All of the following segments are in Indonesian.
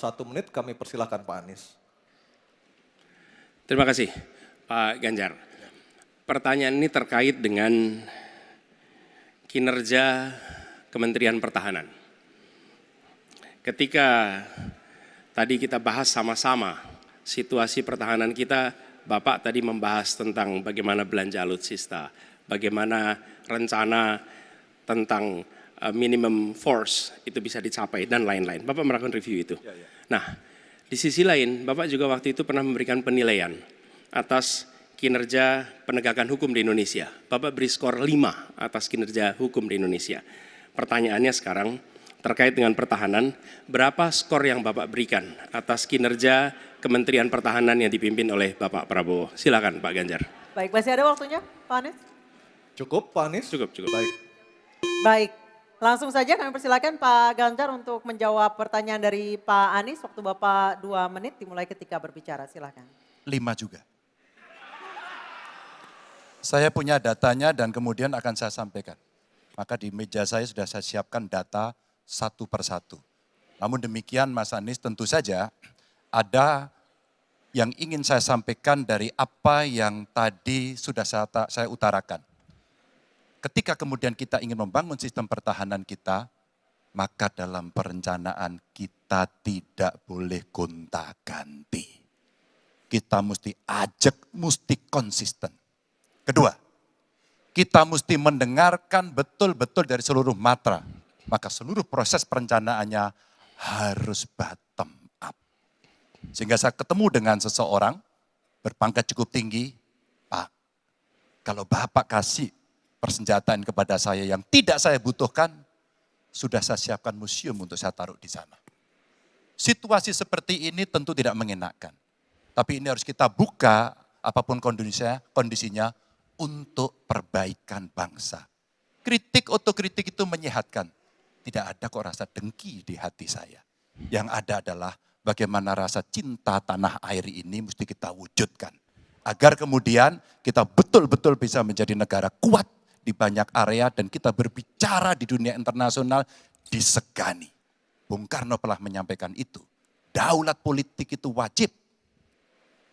1 menit kami persilakan Pak Anies. Terima kasih Pak Ganjar. Pertanyaan ini terkait dengan kinerja Kementerian Pertahanan. Ketika tadi kita bahas sama-sama situasi pertahanan kita, Bapak tadi membahas tentang bagaimana belanja alutsista, bagaimana rencana tentang minimum force itu bisa dicapai dan lain-lain. Bapak melakukan review itu. Nah, di sisi lain Bapak juga waktu itu pernah memberikan penilaian atas kinerja penegakan hukum di Indonesia. Bapak beri skor 5 atas kinerja hukum di Indonesia. Pertanyaannya sekarang, terkait dengan pertahanan, berapa skor yang Bapak berikan atas kinerja Kementerian Pertahanan yang dipimpin oleh Bapak Prabowo? Silakan Pak Ganjar. Baik, masih ada waktunya Pak Anies? Cukup Pak Anies? Cukup. Baik. Baik, langsung saja kami persilakan Pak Ganjar untuk menjawab pertanyaan dari Pak Anies. Waktu Bapak 2 menit dimulai ketika berbicara, silakan. 5 juga. Saya punya datanya dan kemudian akan saya sampaikan. Maka di meja saya sudah saya siapkan data satu persatu. Namun demikian Mas Anies, tentu saja ada yang ingin saya sampaikan dari apa yang tadi sudah saya utarakan. Ketika kemudian kita ingin membangun sistem pertahanan kita, maka dalam perencanaan kita tidak boleh gonta-ganti. Kita mesti ajak, mesti konsisten. Kedua, kita mesti mendengarkan betul-betul dari seluruh matra. Maka seluruh proses perencanaannya harus bottom up. Sehingga saya ketemu dengan seseorang berpangkat cukup tinggi, Pak, kalau Bapak kasih persenjataan kepada saya yang tidak saya butuhkan, sudah saya siapkan museum untuk saya taruh di sana. Situasi seperti ini tentu tidak mengenakan. Tapi ini harus kita buka apapun kondisinya untuk perbaikan bangsa. Kritik, otokritik itu menyehatkan. Tidak ada kok rasa dengki di hati saya. Yang ada adalah bagaimana rasa cinta tanah air ini mesti kita wujudkan. Agar kemudian kita betul-betul bisa menjadi negara kuat di banyak area dan kita berbicara di dunia internasional disegani. Bung Karno pernah menyampaikan itu. Daulat politik itu wajib.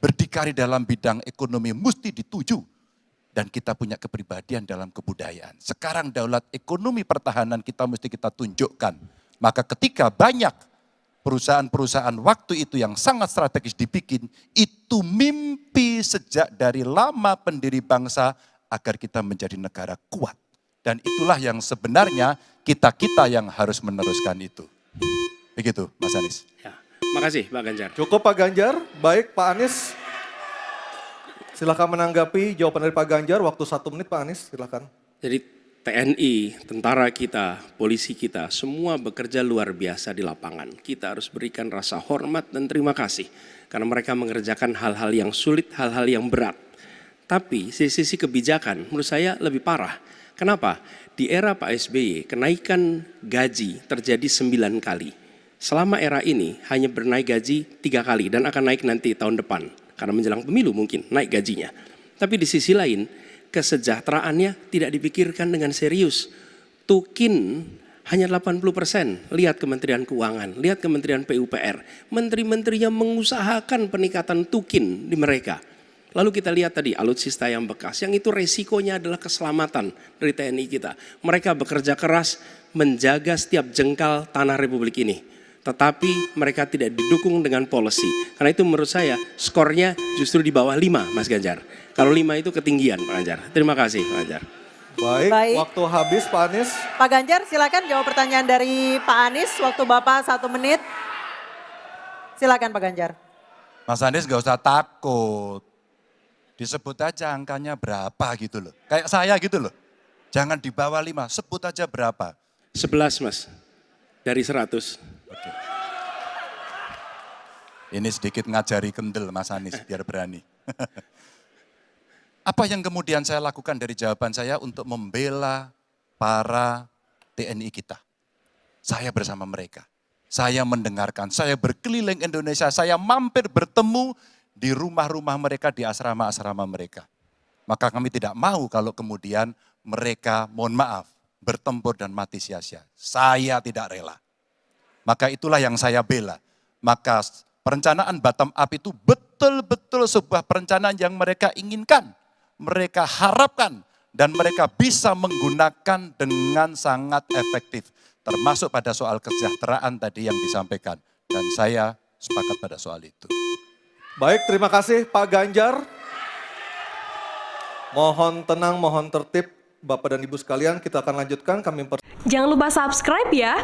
Berdikari dalam bidang ekonomi mesti dituju. Dan kita punya kepribadian dalam kebudayaan. Sekarang daulat ekonomi pertahanan kita mesti kita tunjukkan. Maka ketika banyak perusahaan-perusahaan waktu itu yang sangat strategis dibikin, itu mimpi sejak dari lama pendiri bangsa agar kita menjadi negara kuat. Dan itulah yang sebenarnya kita-kita yang harus meneruskan itu. Begitu Mas Anies. Ya, makasih Pak Ganjar. Cukup Pak Ganjar. Baik Pak Anies. Silakan menanggapi jawaban dari Pak Ganjar, waktu 1 menit Pak Anies, silakan. Jadi TNI, tentara kita, polisi kita, semua bekerja luar biasa di lapangan. Kita harus berikan rasa hormat dan terima kasih. Karena mereka mengerjakan hal-hal yang sulit, hal-hal yang berat. Tapi sisi kebijakan menurut saya lebih parah. Kenapa? Di era Pak SBY, kenaikan gaji terjadi 9 kali. Selama era ini hanya bernaik gaji 3 kali dan akan naik nanti tahun depan. Karena menjelang pemilu mungkin naik gajinya. Tapi di sisi lain, kesejahteraannya tidak dipikirkan dengan serius. Tukin hanya 80%. Lihat Kementerian Keuangan, lihat Kementerian PUPR. Menteri-menterinya mengusahakan peningkatan tukin di mereka. Lalu kita lihat tadi alutsista yang bekas, yang itu resikonya adalah keselamatan dari TNI kita. Mereka bekerja keras menjaga setiap jengkal tanah Republik ini. Tetapi mereka tidak didukung dengan policy. Karena itu menurut saya skornya justru di bawah 5 Mas Ganjar. Kalau 5 itu ketinggian Pak Ganjar. Terima kasih Pak Ganjar. Baik, waktu habis Pak Anies. Pak Ganjar silakan jawab pertanyaan dari Pak Anies. Waktu Bapak 1 menit. Silakan Pak Ganjar. Mas Anies gak usah takut. Disebut aja angkanya berapa gitu loh. Kayak saya gitu loh. Jangan di bawah 5, sebut aja berapa. 11 Mas, dari 100. Oke. Ini sedikit ngajari kendel Mas Anies biar berani. Apa yang kemudian saya lakukan dari jawaban saya untuk membela para TNI kita? Saya bersama mereka. Saya mendengarkan, saya berkeliling Indonesia, saya mampir bertemu di rumah-rumah mereka, di asrama-asrama mereka. Maka kami tidak mau kalau kemudian mereka, mohon maaf, bertempur dan mati sia-sia. Saya tidak rela. Maka itulah yang saya bela. Maka perencanaan bottom up itu betul-betul sebuah perencanaan yang mereka inginkan, mereka harapkan, dan mereka bisa menggunakan dengan sangat efektif. Termasuk pada soal kesejahteraan tadi yang disampaikan. Dan saya sepakat pada soal itu. Baik, terima kasih Pak Ganjar. Mohon tenang, mohon tertib Bapak dan Ibu sekalian, kita akan lanjutkan. Jangan lupa subscribe ya.